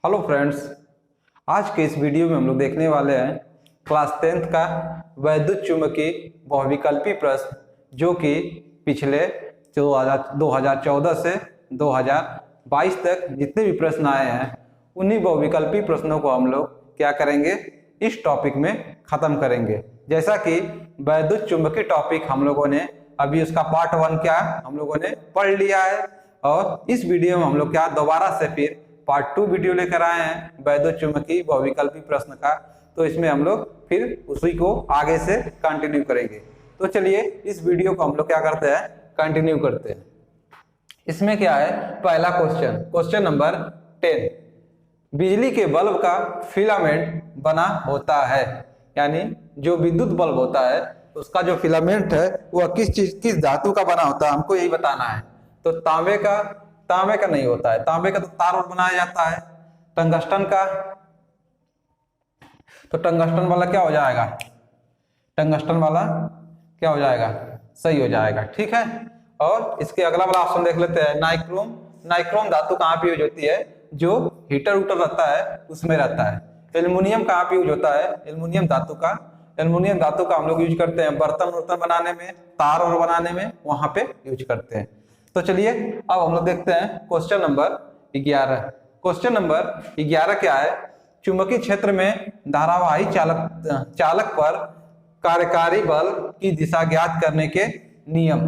Hello friends, आज के इस वीडियो में हम लोग देखने वाले हैं क्लास 10th का वैद्युत चुंबकीय बहुविकल्पी प्रश्न, जो कि पिछले 2014 से 2022 तक जितने भी प्रश्न आए हैं उन्हीं बहुविकल्पी प्रश्नों को हम लोग क्या करेंगे, इस टॉपिक में ख़त्म करेंगे। जैसा कि वैद्युत चुंबकीय टॉपिक हम लोगों ने अभी उसका पार्ट 1 क्या हम लोगों ने पढ़ लिया है, और इस वीडियो में हम लोग क्या दोबारा से फिर पार्ट 2 वीडियो लेकर आए हैं वैद्युत चुंबकीय बहुविकल्पी प्रश्न का। तो इसमें हम लोग फिर उसी को आगे से कंटिन्यू करेंगे। तो चलिए इस वीडियो को हम लोग क्या करते हैं, कंटिन्यू करते हैं। इसमें क्या है, पहला क्वेश्चन नंबर 10, बिजली के बल्ब का फिलामेंट बना होता है, यानी जो विद्युत बल्ब होता है उसका जो फिलामेंट है वह किस धातु का बना होता है, हमको यही बताना है। तो तांबे का नहीं होता है, तांबे का तो तार और बनाया जाता है। टंगस्टन का, तो टंगस्टन वाला क्या हो जाएगा, टंगस्टन वाला क्या हो जाएगा, सही हो जाएगा, ठीक है। और इसके अगला वाला ऑप्शन देख लेते हैं, नाइक्रोम धातु कहाँ पे यूज होती है, जो हीटर उटर रहता है उसमें रहता है। एल्युमिनियम कहाँ पे यूज होता है, एल्युमिनियम धातु का हम लोग यूज करते हैं बर्तन बनाने में, तार और बनाने में, वहां पे यूज करते हैं। तो चलिए अब हम लोग देखते हैं क्वेश्चन नंबर 11। क्वेश्चन नंबर 11 क्या है, चुंबकीय क्षेत्र में धारावाही चालक पर कार्यकारी बल की दिशा ज्ञात करने के नियम।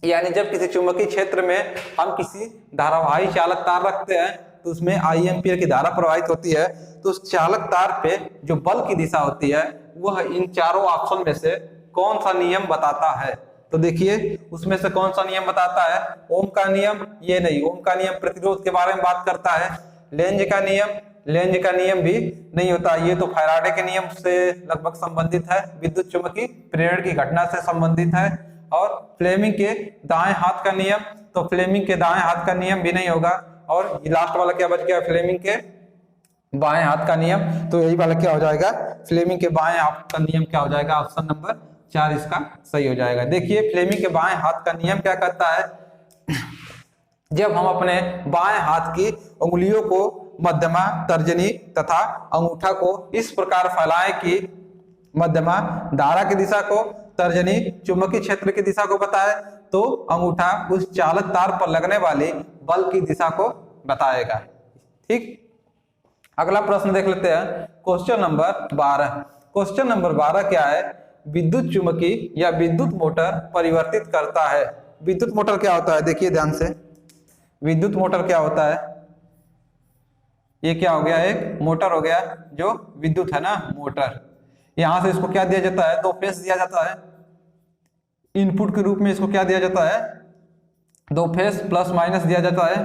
यानी जब किसी चुंबकीय क्षेत्र में हम किसी धारावाही चालक तार रखते हैं तो उसमें आई एम्पीयर की धारा प्रवाहित होती है, तो उस चालक तार पे जो बल की दिशा होती है वह इन चारों ऑप्शन में से कौन सा नियम बताता है। तो देखिए उसमें से कौन सा नियम बताता है, ओम का नियम, ये नहीं, ओम का नियम प्रतिरोध के बारे में बात करता है। लेंज का नियम भी नहीं होता, ये तो फैराडे के नियम से लगभग संबंधित है, विद्युत चुंबकीय प्रेरण की घटना से संबंधित है। और फ्लेमिंग के दाएं हाथ का नियम, तो फ्लेमिंग के दाएं हाथ का नियम भी नहीं होगा। और ये लास्ट वाला क्या बच गया, फ्लेमिंग के बाएं हाथ का नियम, तो यही वाला क्या हो जाएगा, फ्लेमिंग के बाएं हाथ का नियम क्या हो जाएगा, ऑप्शन नंबर 4 इसका सही हो जाएगा। देखिए फ्लेमिंग के बाएं हाथ का नियम क्या कहता है, जब हम अपने बाएं हाथ की उंगलियों को मध्यमा, तर्जनी तथा अंगूठा को इस प्रकार फैलाएं कि मध्यमा धारा की दिशा को, तर्जनी चुंबकीय क्षेत्र की दिशा को बताए, तो अंगूठा उस चालक तार पर लगने वाली बल की दिशा को बताएगा। ठीक, अगला प्रश्न देख लेते हैं, क्वेश्चन नंबर 12। क्वेश्चन नंबर 12 क्या है, विद्युत चुंबकीय या विद्युत मोटर परिवर्तित करता है। विद्युत मोटर क्या होता है, देखिए ध्यान से, विद्युत मोटर क्या होता है, ये क्या हो गया, एक मोटर हो गया जो विद्युत है ना, मोटर। यहां से इसको क्या दिया जाता है, 2 फेस दिया जाता है, इनपुट के रूप में इसको क्या दिया जाता है, 2 फेस प्लस माइनस दिया जाता है।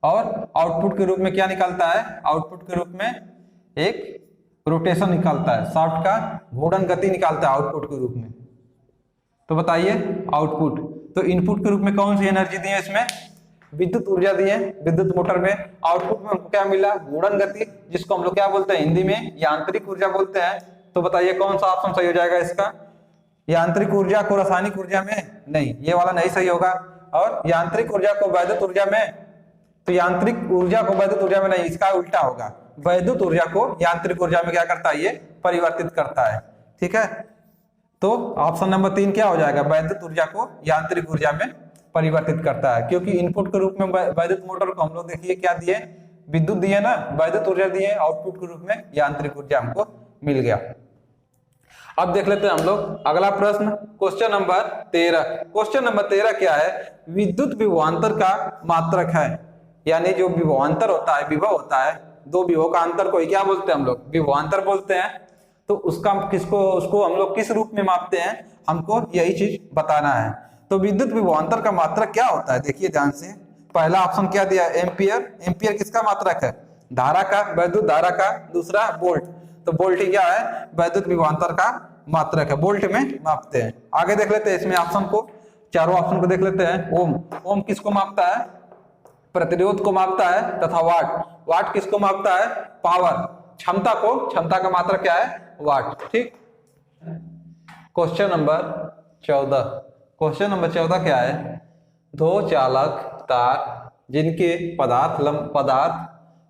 और आउटपुट के रूप में क्या निकलता है, आउटपुट के रूप में एक रोटेशन निकालता है, शाफ्ट का घूर्णन गति निकालता है आउटपुट के रूप में। तो बताइए आउटपुट, तो इनपुट के रूप में कौन सी एनर्जी दी है, इसमें विद्युत ऊर्जा दी है विद्युत मोटर में। आउटपुट में हमको क्या मिला, घूर्णन गति, जिसको हम लोग क्या बोलते हैं हिंदी में यांत्रिक ऊर्जा बोलते हैं। तो बताइए कौन सा ऑप्शन सही हो जाएगा इसका, यांत्रिक ऊर्जा को रासायनिक ऊर्जा में, नहीं, ये वाला नहीं सही होगा। और यांत्रिक ऊर्जा को वैद्युत ऊर्जा में, तो यांत्रिक ऊर्जा को वैद्युत ऊर्जा में नहीं, इसका उल्टा होगा, वैद्युत ऊर्जा को यांत्रिक ऊर्जा में क्या करता है, ये परिवर्तित करता है। ठीक है, तो ऑप्शन नंबर 3 क्या हो जाएगा, वैद्युत ऊर्जा को यांत्रिक ऊर्जा में परिवर्तित करता है। क्योंकि इनपुट के रूप में वैद्युत मोटर को हम लोग देखिए क्या दिए, विद्युत दिए ना, वैद्युत ऊर्जा दिए, आउटपुट के रूप में यांत्रिक ऊर्जा हमको मिल गया। अब देख लेते हैं हम लोग अगला प्रश्न, क्वेश्चन नंबर 13। क्वेश्चन नंबर 13 क्या है, विद्युत विभवांतर का मात्रक है। यानी जो विभवांतर होता है, विभव होता है, 2 विभव का अंतर को ही क्या बोलते हैं हम लोग, विभवांतर बोलते हैं। तो उसको हम लोग किस रूप में मापते हैं, हमको यही चीज बताना है। तो विद्युत विभवांतर का मात्रक क्या होता है, देखिए ध्यान से, पहला ऑप्शन क्या दिया, एम्पियर। एम्पियर किसका मात्रक है, धारा का, वैद्युत धारा का। दूसरा वोल्ट, तो वोल्ट ही क्या है, वैद्युत विभवांतर का मात्रक है, वोल्ट में मापते हैं। आगे देख लेते हैं इसमें ऑप्शन को, चारों ऑप्शन को देख लेते हैं। ओम किसको मापता है, प्रतिरोध को मापता है, तथा वाट किसको मापता है, पावर, क्षमता का मात्रक क्या है, वाट। ठीक, क्वेश्चन नंबर 14। क्वेश्चन नंबर 14 क्या है, 2 चालक तार जिनके पदार्थ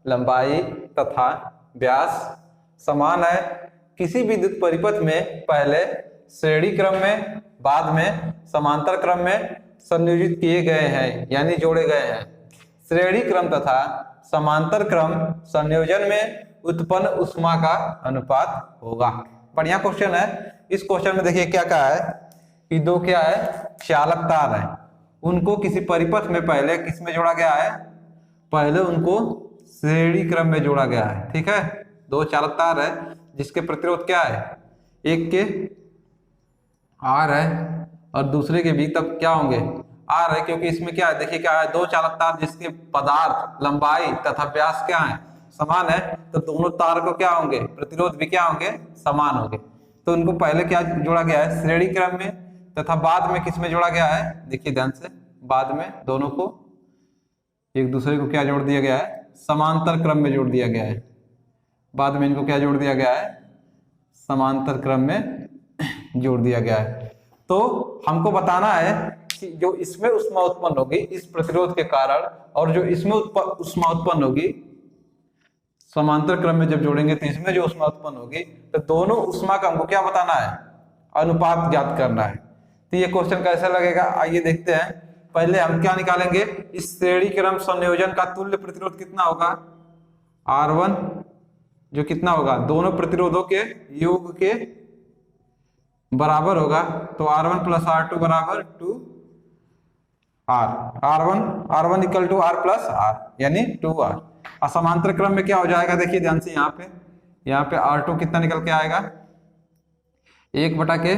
लंबाई तथा व्यास समान है, किसी विद्युत परिपथ में पहले श्रेणी क्रम में बाद में समांतर क्रम में संयोजित किए गए हैं यानी जोड़े गए हैं। श्रेणी क्रम तथा समांतर क्रम संयोजन में उत्पन्न ऊष्मा का अनुपात होगा। बढ़िया क्वेश्चन है। इस क्वेश्चन में देखिए क्या कहा है कि दो क्या है चालक तार है, उनको किसी परिपथ में पहले किस में जोड़ा गया है, पहले उनको श्रेणी क्रम में जोड़ा गया है। ठीक है, दो चालक तार है जिसके प्रतिरोध क्या है, एक के आर है और दूसरे के भी तब क्या होंगे आर है, क्योंकि इसमें क्या है देखिए क्या है दो चालक तार जिसके पदार्थ लंबाई तथा व्यास क्या है समान है, तो दोनों तार को क्या होंगे प्रतिरोध भी क्या होंगे समान होंगे। तो उनको पहले क्या जोड़ा गया है श्रेणी क्रम में तथा बाद में किस में जोड़ा गया है, देखिए ध्यान से, बाद में दोनों को एक दूसरे को क्या जोड़ दिया गया है समांतर क्रम में जोड़ दिया गया है। बाद में इनको क्या जोड़ दिया गया है समांतर क्रम में जोड़ दिया गया है। तो हमको बताना है कि जो इसमें ऊष्मा उत्पन्न होगी इस प्रतिरोध के कारण और जो इसमें ऊष्मा उत्पन्न होगी समांतर क्रम में जब जोड़ेंगे तो इसमें जो ऊष्मा उत्पन्न होगी, तो दोनों ऊष्मा का हमको क्या बताना है अनुपात ज्ञात करना है। तो ये क्वेश्चन कैसा लगेगा आइए देखते हैं। पहले हम क्या निकालेंगे, इस श्रेणी क्रम संयोजन का तुल्य प्रतिरोध कितना होगा R1 जो कितना होगा दोनों प्रतिरोधों के योग के बराबर होगा, तो R1 प्लस R2 बराबर 2R, R1 equal to R plus R यानी 2R। और समांतर क्रम में क्या हो जाएगा देखिए ध्यान से, यहाँ पे R2 कितना निकल के आएगा 1/के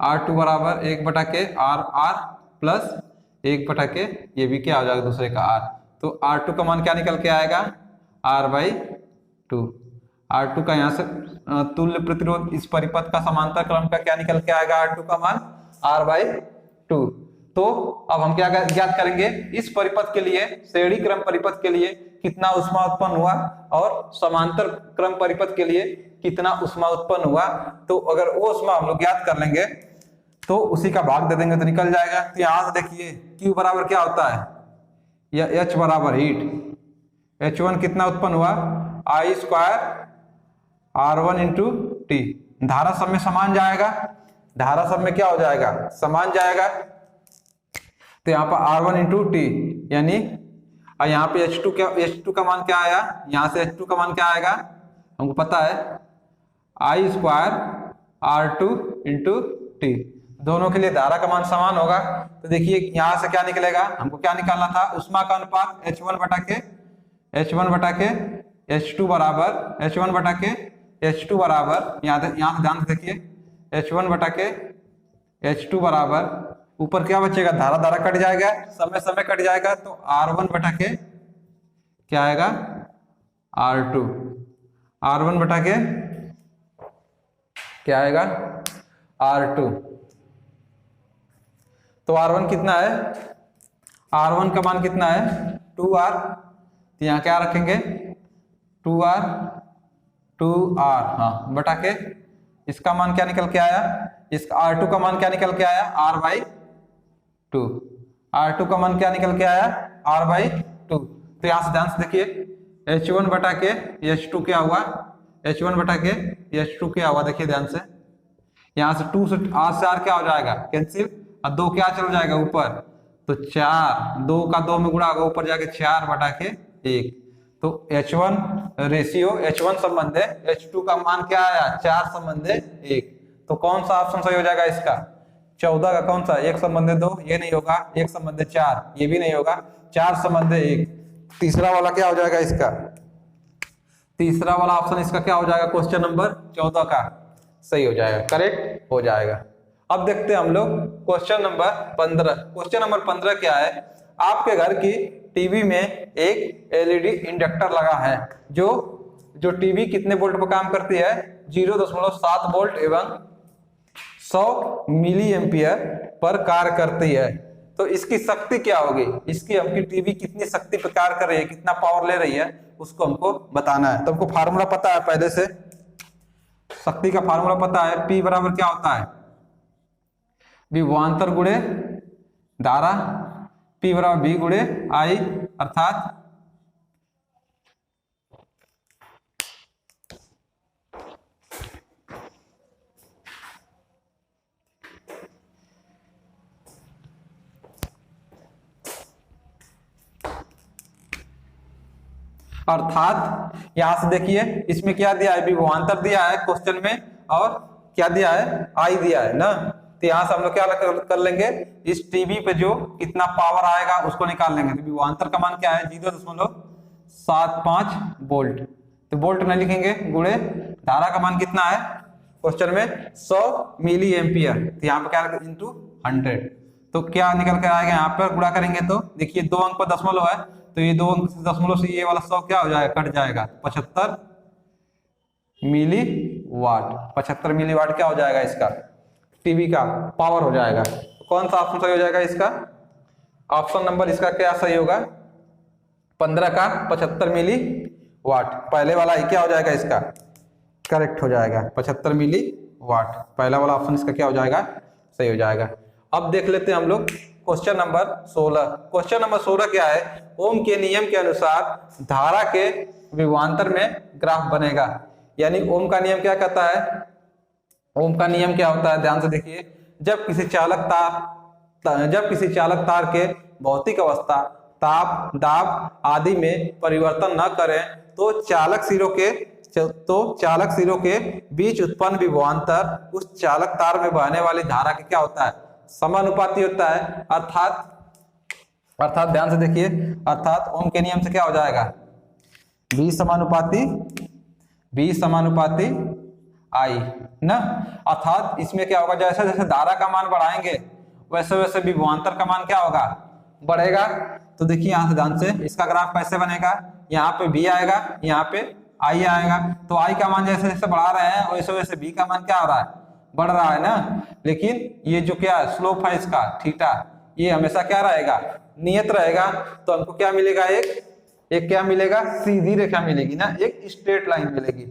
R2 बराबर 1/के R प्लस 1/के ये भी क्या हो जाएगा दूसरे का R, तो R2 का मान क्या निकल के आएगा R/2। R2 का यहाँ से तुल्य प्रतिरोध इस परिपथ का समांतर क्रम का क्या निकल के आएगा R2 का मान R/2। तो अब हम क्या ज्ञात करेंगे इस परिपथ के लिए श्रेणी क्रम परिपथ के लिए कितना ऊष्मा उत्पन्न हुआ और समांतर क्रम परिपथ के लिए कितना ऊष्मा उत्पन्न हुआ। तो अगर वो ऊष्मा हम लोग ज्ञात कर लेंगे तो उसी का भाग दे देंगे तो निकल जाएगा। तो यहां से देखिए Q बराबर क्या होता है या H बराबर हीट, H1 कितना उत्पन्न हुआ I² R1 इंटू टी, धारा सब में समान जाएगा, धारा सब में क्या हो जाएगा समान जाएगा। तो यहाँ पर R1 इंटू टी यानी यहाँ पे H2 का मान क्या आया, यहाँ से H2 का मान क्या आएगा हमको पता है I² R2 इंटू टी, दोनों के लिए धारा का मान समान होगा। तो देखिए यहाँ से क्या निकलेगा, हमको क्या निकालना था ऊष्मा का अनुपात H1/के H2 बराबर H1/H2 बराबर यहाँ से ध्यान से देखिए H1/के H2 बराबर ऊपर क्या बचेगा धारा कट जाएगा, समय कट जाएगा, तो R1/के क्या आएगा R2, R1/के क्या आएगा R2। तो R1 कितना है, R1 का मान कितना है 2R, तो यहाँ क्या रखेंगे 2R हाँ बटा के इसका मान क्या निकल के आया, इसका R2 का मान क्या निकल के आया R/2, R2 का मान क्या निकल के आया R/2। तो यहाँ से ध्यान से देखिए H1/के H2 क्या हुआ, H1/के H2 क्या हुआ, देखिए ध्यान से यहाँ से 2 से R से R क्या हो जाएगा कैंसिल और 2 क्या चल जाएगा ऊपर, तो 4 2 का 2 में गुणा होगा ऊपर जाके 4/1। तो H1 रेशियो H1 संबंध है, H2 का मान क्या आया 4 संबंध 1। तो कौन सा ऑप्शन सही हो जाएगा इसका 14 का कौन सा 1 संबंध 2 ये नहीं होगा, 1 संबंध 4 ये भी नहीं होगा, 4 संबंध 1। तीसरा वाला क्या हो जाएगा इसका, तीसरा वाला ऑप्शन इसका क्या हो जाएगा क्वेश्चन नंबर 14 का सही हो जाएगा, करेक्ट हो जाएगा। अब देखते हैं हम लोग क्वेश्चन नंबर 15। क्वेश्चन नंबर 15 क्या है, आपके घर की टीवी में एक एलईडी इंडक्टर लगा है जो टीवी कितने वोल्ट पर काम करती है 0.7 वोल्ट एवं 100 मिली एम्पियर पर कार्य करती है। तो इसकी शक्ति क्या होगी, इसकी हमकी टीवी कितनी शक्ति पर कार्य कर रही है, कितना पावर ले रही है उसको हमको बताना है। तो हमको फार्मूला पता है पहले से, शक्ति का फार्मूला पता है, P बराबर क्या होता है विभवांतर गुणे धारा, P बराबर V गुणे I, अर्थात अर्थात यहां से देखिए इसमें क्या दिया है, विभवांतर दिया है क्वेश्चन में, और क्या दिया है, आई दिया है ना। तो यहां से हम लोग क्या कर लेंगे, इस टीवी पे जो कितना पावर आएगा उसको निकाल लेंगे। तो विभवांतर का मान क्या है, 0.75 वोल्ट। तो वोल्ट नहीं लिखेंगे, गुणे धारा का मान कितना है क्वेश्चन में 100 मिली एम्पियर। तो यहाँ पे क्या इंटू 100, तो क्या निकल कर आएगा, यहाँ पर गुणा करेंगे तो देखिए 2 अंक पर दशमलव है, तो ये 2 अंक दशमलव से ये वाला 100 क्या हो जाएगा, कट जाएगा, 75 मिली वाट। 75 मिली वाट क्या हो जाएगा, इसका टीवी का पावर हो जाएगा। तो कौन सा ऑप्शन सही हो जाएगा इसका, ऑप्शन नंबर इसका क्या सही होगा, 15 का 75 मिली वाट। पहले वाला ही क्या हो जाएगा, इसका करेक्ट हो जाएगा, 75 मिली वाट। पहला वाला ऑप्शन इसका क्या हो जाएगा, सही हो जाएगा। अब देख लेते हैं हम लोग क्वेश्चन नंबर 16। क्वेश्चन नंबर 16 क्या है, ओम के नियम के अनुसार धारा के विभवांतर में ग्राफ बनेगा। यानी ओम का नियम क्या कहता है, ओम का नियम क्या होता है, ध्यान से देखिए, जब किसी चालक तार के भौतिक अवस्था, ताप, दाब आदि में परिवर्तन न करें तो चालक सिरों के बीच उत्पन्न विभवांतर उस चालक तार में बहने वाली धारा के क्या होता है, समानुपाती होता है। अर्थात ध्यान से देखिए, अर्थात ओम के नियम से क्या हो जाएगा, B समानुपाती आई ना। अर्थात इसमें क्या होगा, जैसे जैसे धारा का मान बढ़ाएंगे वैसे वैसे विभवांतर का मान क्या होगा, बढ़ेगा। तो देखिए यहां से ध्यान से इसका ग्राफ कैसे बनेगा, यहाँ पे B आएगा, यहाँ पे I आएगा। तो I का मान जैसे जैसे बढ़ा रहे हैं वैसे वैसे B का मान क्या हो रहा है, बढ़ रहा है ना। लेकिन ये जो क्या स्लोप है इसका थीटा, ये हमेशा क्या रहेगा, नियत रहेगा। तो हमको क्या मिलेगा, एक क्या मिलेगा, सीधी रेखा मिलेगी ना, एक स्ट्रेट लाइन मिलेगी।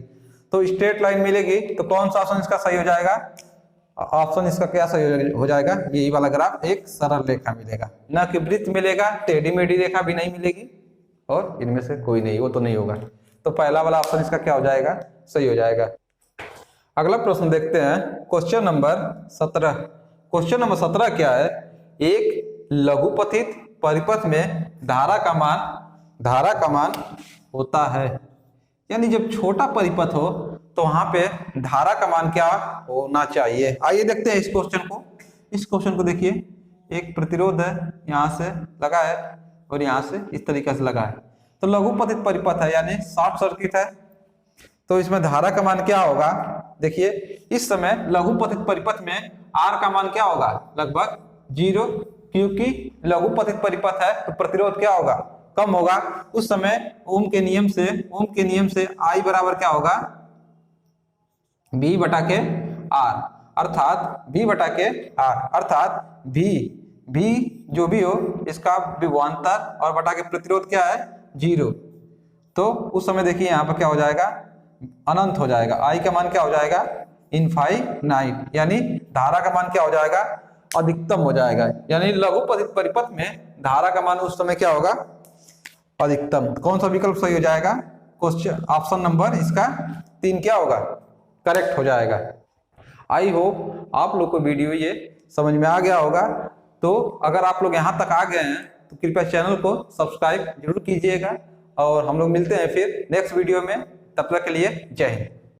तो स्ट्रेट लाइन मिलेगी तो कौन सा ऑप्शन इसका सही हो जाएगा, ऑप्शन इसका क्या सही हो जाएगा, यही वाला ग्राफ, एक सरल रेखा मिलेगा, ना कि वृत्त मिलेगा, टेढ़ी मेढ़ी रेखा भी नहीं मिलेगी, और इनमें से कोई नहीं, वो तो नहीं होगा। तो पहला वाला ऑप्शन इसका क्या हो जाएगा, सही हो जाएगा। अगला प्रश्न देखते हैं, क्वेश्चन नंबर 17। क्वेश्चन नंबर 17 क्या है, एक लघुपथित परिपथ में धारा का मान होता है। यानी जब छोटा परिपथ हो तो वहां पे धारा का मान क्या होना चाहिए। आइए देखते हैं इस क्वेश्चन को देखिए, एक प्रतिरोध है यहाँ से लगा है और यहाँ से इस तरीके से लगा है। तो लघुपथित परिपथ है यानी शॉर्ट सर्किट है, तो इसमें धारा का मान क्या होगा, देखिए इस समय लघुपथित परिपथ में R का मान क्या होगा, लगभग 0, क्योंकि लघुपथित परिपथ है तो प्रतिरोध क्या होगा, कम होगा। उस समय ओम के नियम से I बराबर क्या होगा, V बटा के R, अर्थात V बटा के R, अर्थात V जो भी हो इसका विभवांतर और बटा के प्रतिरोध क्या है, 0। तो उस समय देखिए यहाँ पर क्या हो जाएगा, अनंत हो जाएगा। I का मान क्या हो जाएगा, इनफाइनाइट, यानी धारा का मान क्या हो जाएगा, अधिकतम हो जाएगा। यानी लघुपथित परिपथ में धारा का मान उस समय क्या होगा, अधिकतम। कौन सा विकल्प सही हो जाएगा, क्वेश्चन ऑप्शन नंबर इसका 3 क्या होगा, करेक्ट हो जाएगा। आई होप आप लोग को वीडियो ये समझ में आ गया होगा। तो अगर आप लोग यहाँ तक आ गए हैं तो कृपया चैनल को सब्सक्राइब जरूर कीजिएगा, और हम लोग मिलते हैं फिर नेक्स्ट वीडियो में। तब तक के लिए जय हिंद।